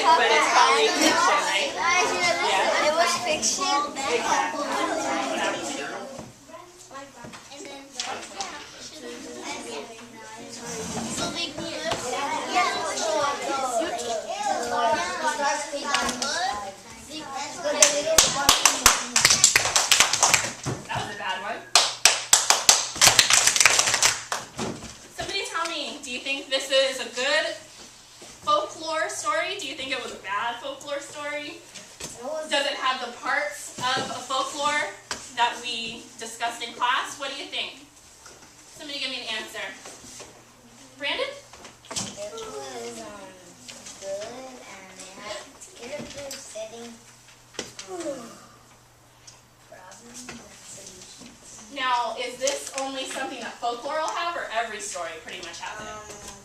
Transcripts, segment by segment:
but it's probably fiction, right? Yeah. It was fiction. That was a bad one. Somebody tell me, do you think this is a good folklore story? Do you think it was a bad folklore story? Does it have the parts of a folklore that we discussed in class? What do you think? Somebody give me an answer. Brandon? It was good, and it had good setting problems and solutions. Now, is this only something that folklore will have, or every story pretty much has it?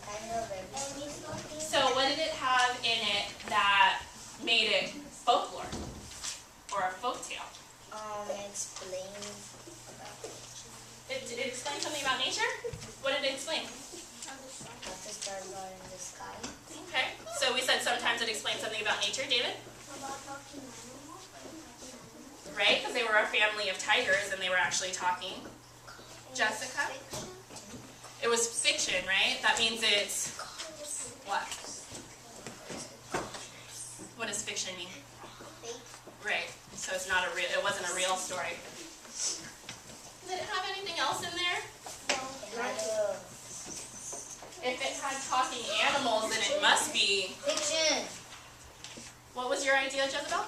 Kind of every story. So what did it have in it that made it folklore or a folktale? Explain about nature. Did it explain something about nature? What did it explain? How to start out in the sky. Okay, so we said sometimes it explained something about nature. David? About talking animals. Right, because they were a family of tigers and they were actually talking. Jessica? It was fiction, right? That means it's what? What does fiction mean? Right. So it's not a real. It wasn't a real story. Did it have anything else in there? If it had talking animals, then it must be Fiction. What was your idea, Jezebel?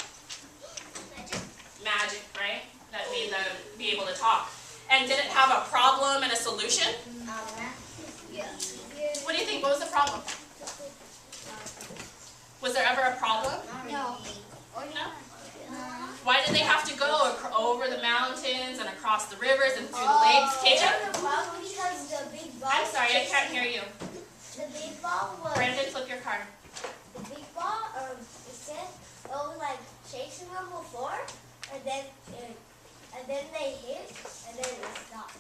Magic, right? That made them be able to talk. And did it have a problem and a solution? Yeah. What do you think? What was the problem? Was there ever a problem? No. No? Why did they have to go over the mountains and across the rivers and through the lakes? KJ? Because the big ball. I'm sorry, I can't hear you. The big ball was. Brandon, flip your card. The big ball, it said it was like chasing them before, and then they hit, and then it stopped.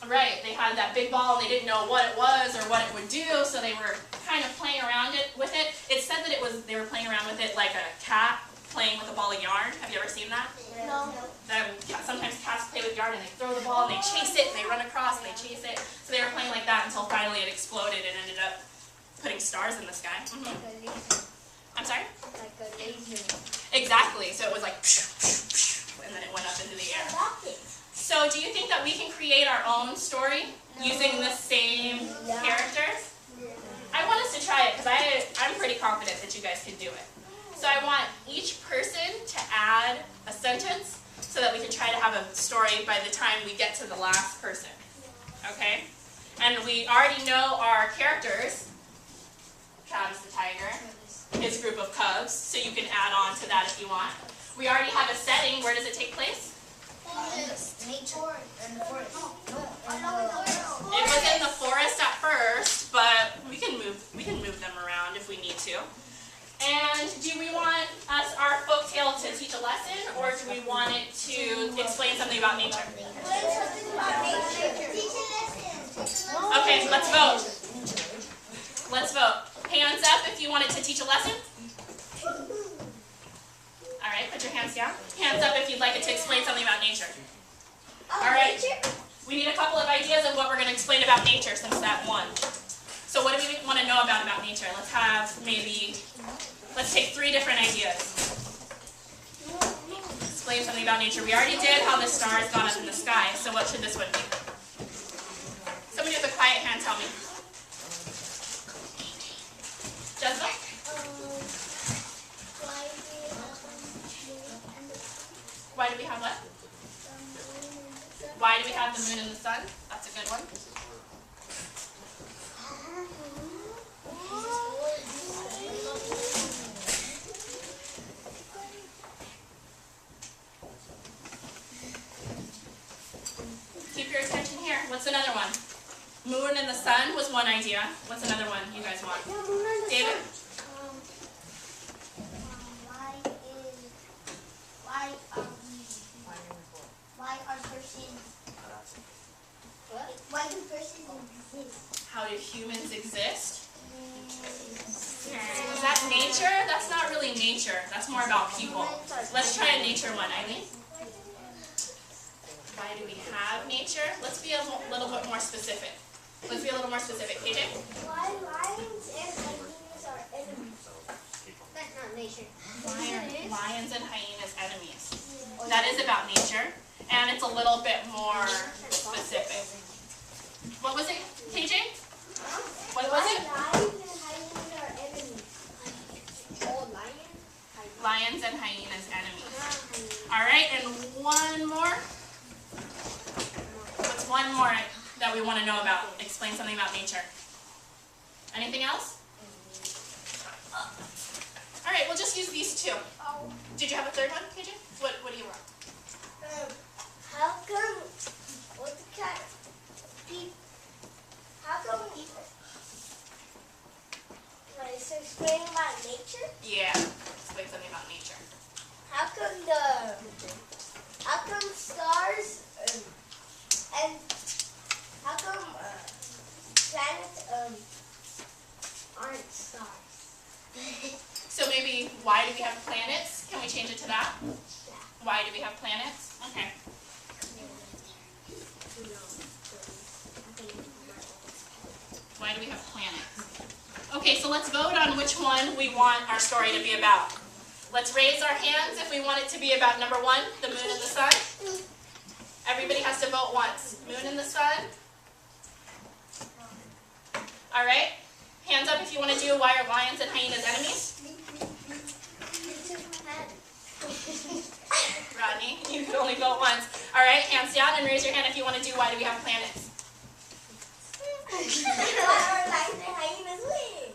Right, they had that big ball and they didn't know what it was or what it would do, so they were kind of playing around with it. It said that they were playing around with it like a cat playing with a ball of yarn. Have you ever seen that? No. Sometimes cats play with yarn and they throw the ball and they chase it and they run across and they chase it. So they were playing like that until finally it exploded and ended up putting stars in the sky. Like a laser. I'm sorry? Like a laser. Exactly. So it was like and then it went up into the air. So do you think that we can create our own story using the same characters? I want us to try it because I'm pretty confident that you guys can do it. So I want each person to add a sentence so that we can try to have a story by the time we get to the last person. Okay? And we already know our characters. Travis the tiger, his group of cubs, so you can add on to that if you want. We already have a setting. Where does it take place? Nature and the forest. It was in the forest at first, but we can move them around if we need to. And do we want our folktale to teach a lesson, or do we want it to explain something about nature? Okay, let's vote. Let's vote. Hands up if you want it to teach a lesson. All right, put your hands down. Hands up if you'd like it to explain something about nature. All right, we need a couple of ideas of what we're going to explain about nature since that won. So what do we want to know about nature? Let's take 3 different ideas. Explain something about nature. We already did how the stars got up in the sky, so what should this one be? Somebody with a quiet hand tell me. Jessica? Why do we have what? Why do we have the moon and the sun? That's a good one. Keep your attention here. What's another one? Moon and the sun was one idea. What's another one you guys want? David? Why do persons exist? How do humans exist? Is that Nature? That's not really nature. That's more about people. Let's try a nature one, Eileen. Why do we have nature? Let's be a little bit more specific. Let's be a little more specific. KJ? Why lions and hyenas are enemies? That's not nature. Lions and hyenas enemies. That is about nature, and it's a little bit more specific. What was it, KJ? What was it? Lions and hyenas are enemies. Oh, Lions and hyenas enemies. All right, and one more. What's one more that we want to know about? Explain something about nature. Anything else? All right, we'll just use these two. Did you have a third one, KJ? What do you want? How come? What's the cat? How come? Like, so explaining about nature. Yeah, explain something about nature. How come stars and how come planets aren't stars? So maybe, why do we have planets? Can we change it to that? Why do we have planets? Okay. Why do we have planets? Okay, so let's vote on which one we want our story to be about. Let's raise our hands if we want it to be about number 1, the moon and the sun. Everybody has to vote once. Moon and the sun. All right. Hands up if you want to do why are lions and hyenas enemies. Rodney, you can only vote once. All right, hands down and raise your hand if you want to do why do we have planets.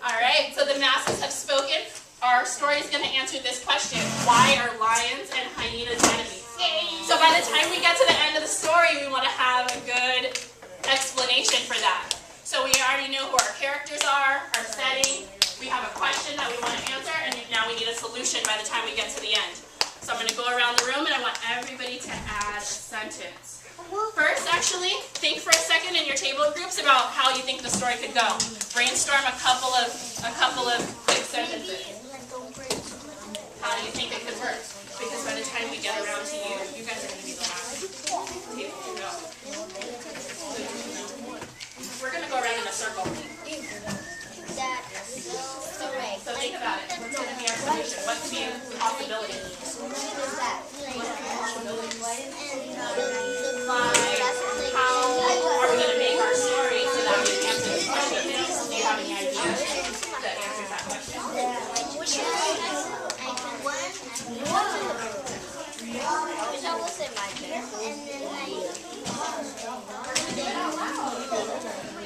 All right, so the masses have spoken. Our story is going to answer this question. Why are lions and hyenas enemies? So by the time we get to the end of the story, we want to have a good explanation for that. So we already know who our characters are, our setting. We have a question that we want to answer, and now we need a solution by the time we get to the end. So I'm going to go around the room, and I want everybody to add a sentence. First, actually, think for a second in your table groups about how you think the story could go. Brainstorm a couple of quick sentences. How do you think it could work? Because by the time we get around to you, you guys are going to be the last people to go. We're going to go around in a circle. So think about it. What's going to be our solution? What could be a possibility? How are we going to make our story so that we answer this question? Do you have any ideas that answers that question?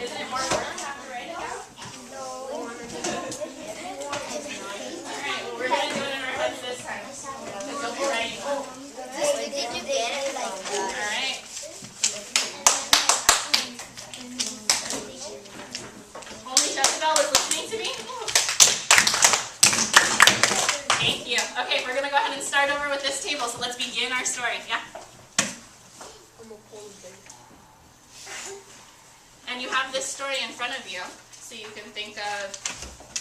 Isn't it more work to have to write it down? Alright, well we're going to do it in our heads this time. Because you'll be writing. Alright. Only Jezebel is listening to me? Thank you. Okay, we're going to go ahead and start over with this table. So let's begin our story. Yeah? And you have this story in front of you, so you can think of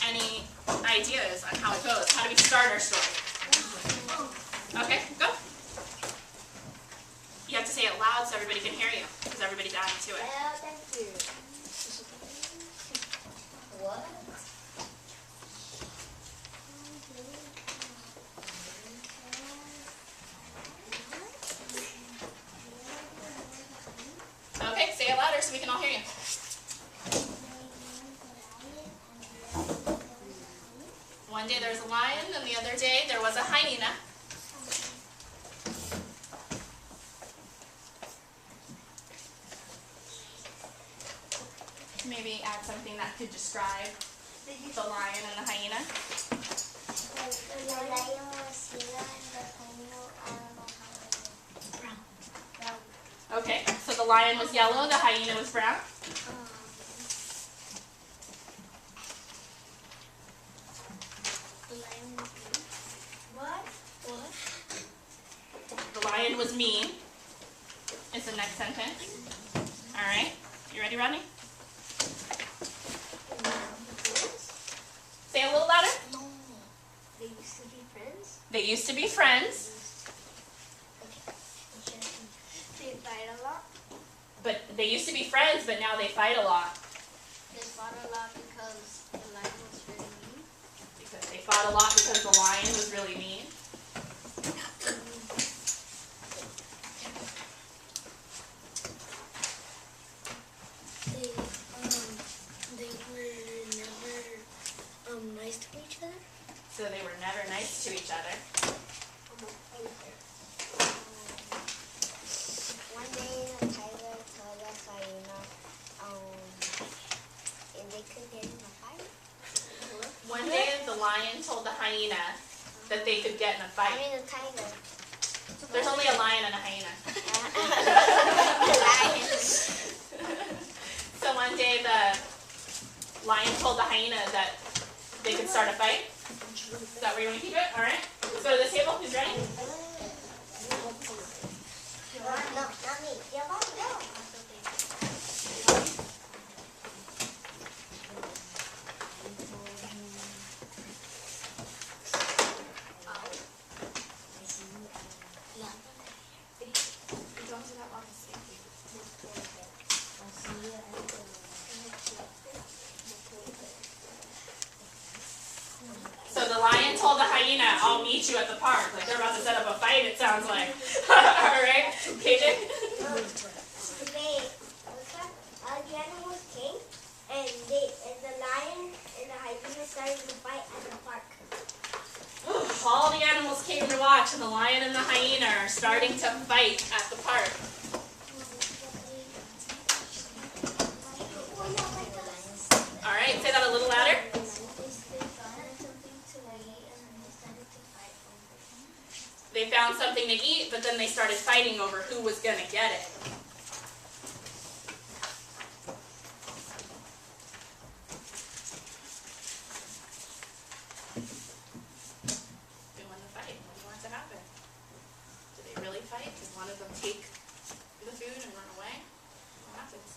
any ideas on how it goes. How do we start our story? Okay, go. You have to say it loud so everybody can hear you, because everybody's adding to it. Well, thank you. What? Okay, say it louder so we can all hear you. One day there was a lion, and the other day there was a hyena. Maybe add something that could describe the lion and the hyena. The lion was yellow and the hyena brown. Okay, so the lion was yellow, the hyena was brown. The lion was mean. What? The lion was mean is the next sentence. All right, you ready, Rodney? Say it a little louder. to be friends? They used to be friends, They fight a lot? but they used to be friends, but now they fight a lot. They fought a lot because the lion was really mean? Because they fought a lot because the lion was really mean. They were never nice to each other? So they were never nice to each other. One day the tiger told the hyena if they could get in a fight. One day the lion told the hyena that they could get in a I fight. mean the tiger. There's only a lion and a hyena. So one day the lion told the hyena that they could start a fight. Is that where you want to keep it? All right. Let's go to the table. Who's ready? No, not me. Yeah, Mom, no. So the lion told the hyena, "I'll meet you at the park." Like they're about to set up a fight, it sounds like. All right, KJ? The animals came and the lion and the hyena started to fight at the park. All the animals came to watch, and the lion and the hyena are starting to fight at the park. All right, say that a little louder. They found something to eat, but then they started fighting over who was going to get it. Who won the fight? What do you want to happen? Do they really fight? Did one of them take the food and run away? What happens?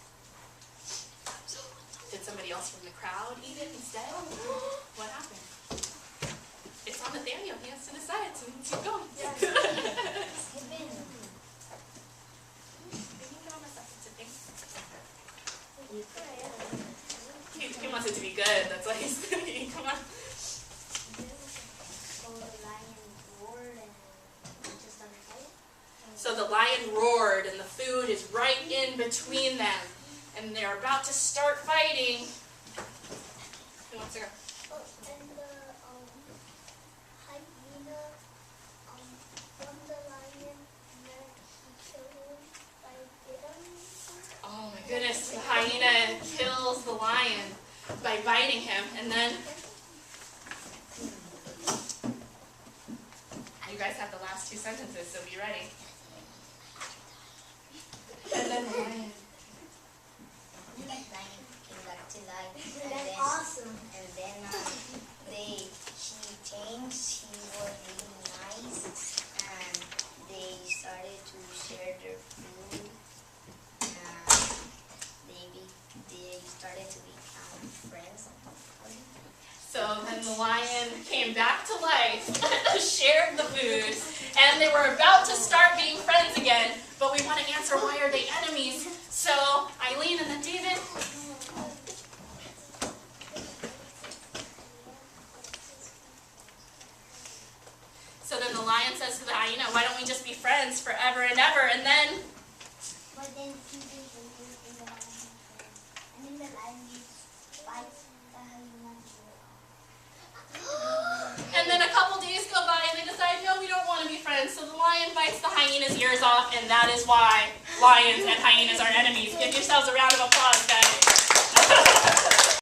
Did somebody else from the crowd eat it instead? What happened? It's on Nathaniel. He has to decide, so keep going. He wants it to be good. That's why he's thinking. Come on. So the lion roared, and the food is right in between them, and they're about to start fighting. Who wants to go? Oh my goodness, the hyena kills the lion by biting him, and then you guys have the last two sentences, so be ready. And then the lion. Came back to life. That's awesome. And then she changed. He was really nice, and they started to share their food. They started to become friends. So then the lion came back to life, shared the food, and they were about to start being friends again, but we want to answer, why are they enemies? So Eileen and then David. So then the lion says to the hyena, why don't we just be friends forever and ever? And then But then two days later, the lion has friends. And then the lion fights the hyena. And then a couple days go by and they decide, no, we don't want to be friends. So the lion bites the hyena's ears off, and that is why lions and hyenas are enemies. Give yourselves a round of applause, guys.